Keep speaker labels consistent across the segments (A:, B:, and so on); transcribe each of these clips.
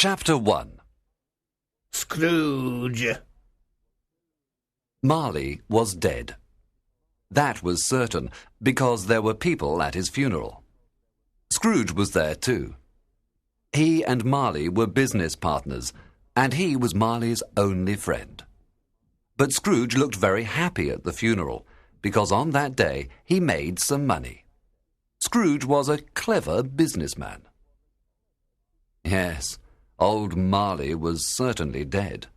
A: Chapter 1.
B: Scrooge.
A: Marley was dead. That was certain, because there were people at his funeral. Scrooge was there too. He and Marley were business partners, and he was Marley's only friend. But Scrooge looked very happy at the funeral, because on that day he made some money. Scrooge was a clever businessman. Yes, old Marley was certainly dead.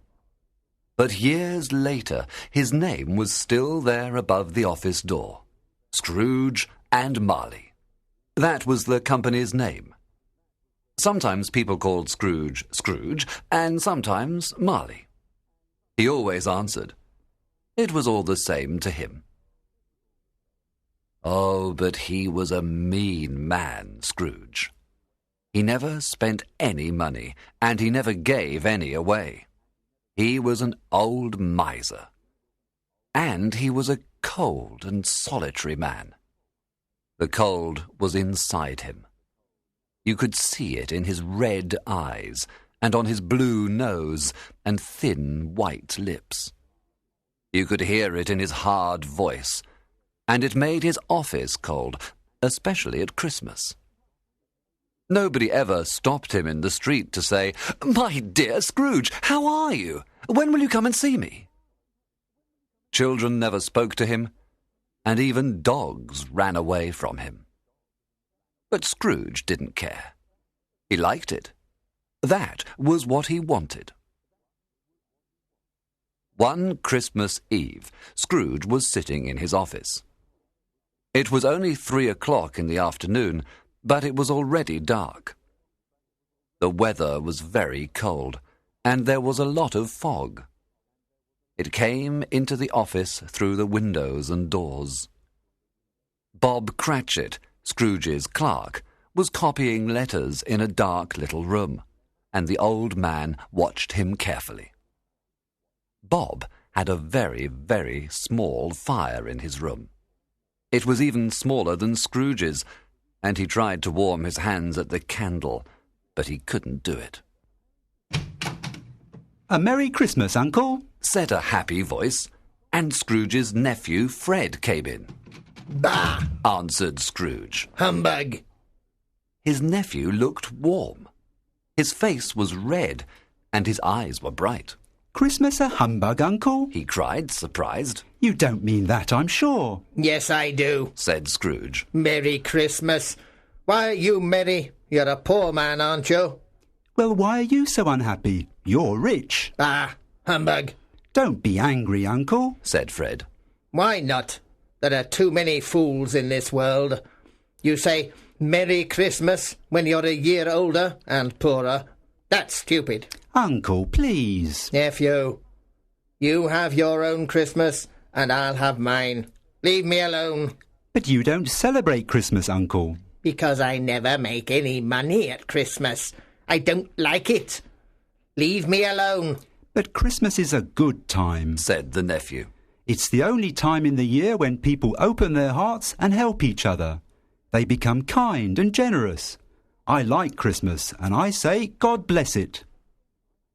A: But years later, his name was still there above the office door. Scrooge and Marley. That was the company's name. Sometimes people called Scrooge Scrooge, and sometimes Marley. He always answered. It was all the same to him. Oh, but he was a mean man, Scrooge. He never spent any money, and he never gave any away. He was an old miser. And he was a cold and solitary man. The cold was inside him. You could see it in his red eyes, and on his blue nose and thin white lips. You could hear it in his hard voice, and it made his office cold, especially at Christmas. Nobody ever stopped him in the street to say, "My dear Scrooge, how are you? When will you come and see me?" Children never spoke to him, and even dogs ran away from him. But Scrooge didn't care. He liked it. That was what he wanted. One Christmas Eve, Scrooge was sitting in his office. It was only 3 o'clock in the afternoon, but it was already dark. The weather was very cold, and there was a lot of fog. It came into the office through the windows and doors. Bob Cratchit, Scrooge's clerk, was copying letters in a dark little room, and the old man watched him carefully. Bob had a very, very small fire in his room. It was even smaller than Scrooge's, and he tried to warm his hands at the candle, but he couldn't do it.
C: "A Merry Christmas, Uncle,"
A: said a happy voice, and Scrooge's nephew Fred came in.
B: Bah!
A: Answered Scrooge.
B: Humbug!
A: His nephew looked warm. His face was red, and his eyes were bright.
C: "Christmas a humbug, Uncle?"
A: He cried, surprised.
C: "You don't mean that, I'm sure."
B: Yes, I do,
A: said Scrooge.
B: Merry Christmas. Why are you merry? You're a poor man, aren't you?
C: "Well, why are you so unhappy? You're rich."
B: Ah, humbug.
C: "Don't be angry, Uncle,"
A: said Fred.
B: Why not? There are too many fools in this world. You say Merry Christmas when you're a year older and poorer. That's stupid.
C: "Uncle, please."
B: Nephew, you have your own Christmas and I'll have mine. Leave me alone.
C: "But you don't celebrate Christmas, Uncle."
B: Because I never make any money at Christmas. I don't like it. Leave me alone.
C: "But Christmas is a good time,"
A: said the nephew.
C: "It's the only time in the year when people open their hearts and help each other. They become kind and generous. I like Christmas, and I say God bless it."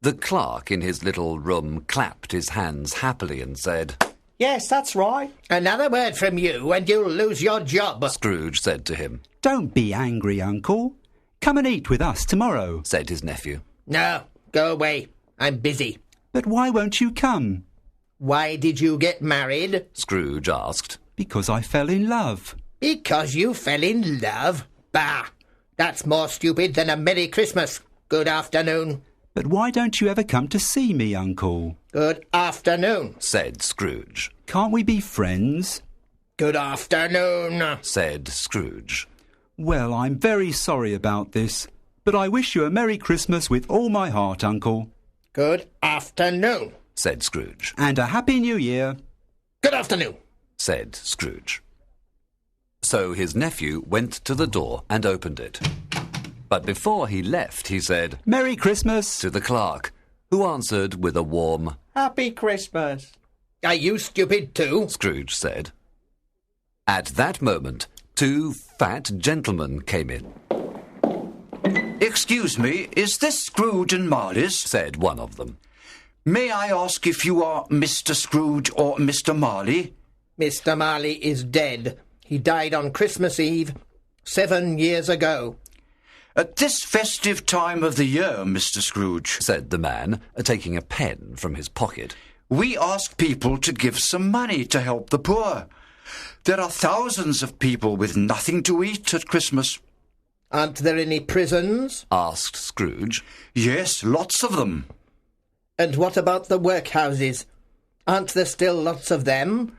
A: The clerk in his little room clapped his hands happily and said,
D: "Yes, that's right."
B: Another word from you and you'll lose your job.
A: Scrooge said to him.
C: "Don't be angry, Uncle. Come and eat with us tomorrow,"
A: said his nephew.
B: No, go away. I'm busy.
C: "But why won't you come?"
B: Why did you get married?
A: Scrooge asked.
C: "Because I fell in love."
B: Because you fell in love? Bah! That's more stupid than a Merry Christmas. Good afternoon.
C: "But why don't you ever come to see me, Uncle?"
B: Good afternoon,
A: said Scrooge.
C: "Can't we be friends?"
B: Good afternoon,
A: said Scrooge.
C: "Well, I'm very sorry about this, but I wish you a Merry Christmas with all my heart, Uncle."
B: Good afternoon,
A: said Scrooge.
C: "And a Happy New Year."
B: Good afternoon,
A: said Scrooge. So his nephew went to the door and opened it. But before he left, he said,
C: "Merry Christmas,"
A: to the clerk, who answered with a warm,
D: "Happy Christmas."
B: Are you stupid too?
A: Scrooge said. At that moment, 2 fat gentlemen came in.
E: Excuse me, is this Scrooge and Marley's?
A: Said one of them.
E: May I ask if you are Mr. Scrooge or Mr. Marley?
B: Mr. Marley is dead. He died on Christmas Eve 7 years ago.
E: At this festive time of the year, Mr. Scrooge,
A: Said the man, taking a pen from his pocket.
E: we ask people to give some money to help the poor. There are thousands of people with nothing to eat at Christmas.
B: Aren't there any prisons?
A: Asked Scrooge.
E: Yes, lots of them.
B: And what about the workhouses? Aren't there still lots of them?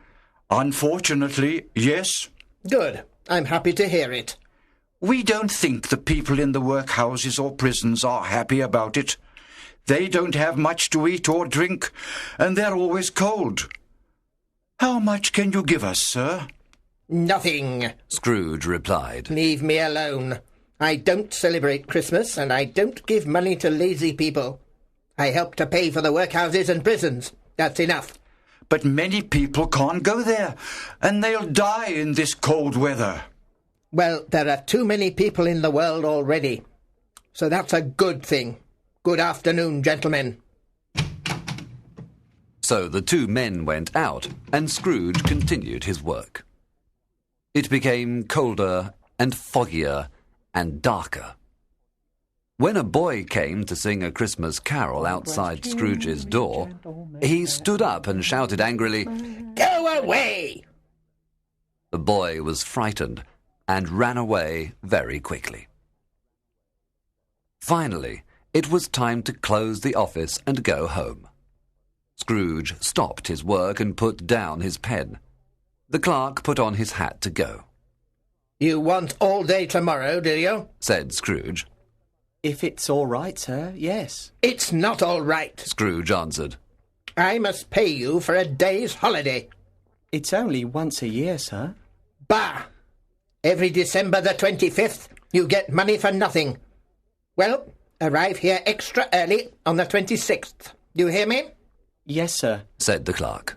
E: Unfortunately, yes.
B: Good. I'm happy to hear it.
E: We don't think the people in the workhouses or prisons are happy about it. They don't have much to eat or drink, and they're always cold. How much can you give us, sir?
B: Nothing.
A: Scrooge replied.
B: Leave me alone. I don't celebrate Christmas, and I don't give money to lazy people. I help to pay for the workhouses and prisons. That's enough.
E: But many people can't go there, and they'll die in this cold weather.
B: Well, there are too many people in the world already. So that's a good thing. Good afternoon, gentlemen.
A: So the two men went out, and Scrooge continued his work. It became colder and foggier and darker. When a boy came to sing a Christmas carol outside Scrooge's door, he stood up and shouted angrily,
B: Go away!
A: The boy was frightened and ran away very quickly. Finally, it was time to close the office and go home. Scrooge stopped his work and put down his pen. The clerk put on his hat to go.
B: You want all day tomorrow, do you?
A: Said Scrooge.
D: If it's all right, sir, yes.
B: It's not all right.
A: Scrooge answered.
B: I must pay you for a day's holiday.
D: It's only once a year, sir.
B: Bah! Every December the 25th, you get money for nothing. Well, arrive here extra early on the 26th. Do you hear me?
D: Yes, sir.
A: Said the clerk.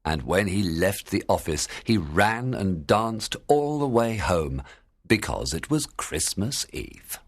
A: And when he left the office, he ran and danced all the way home, because it was Christmas Eve.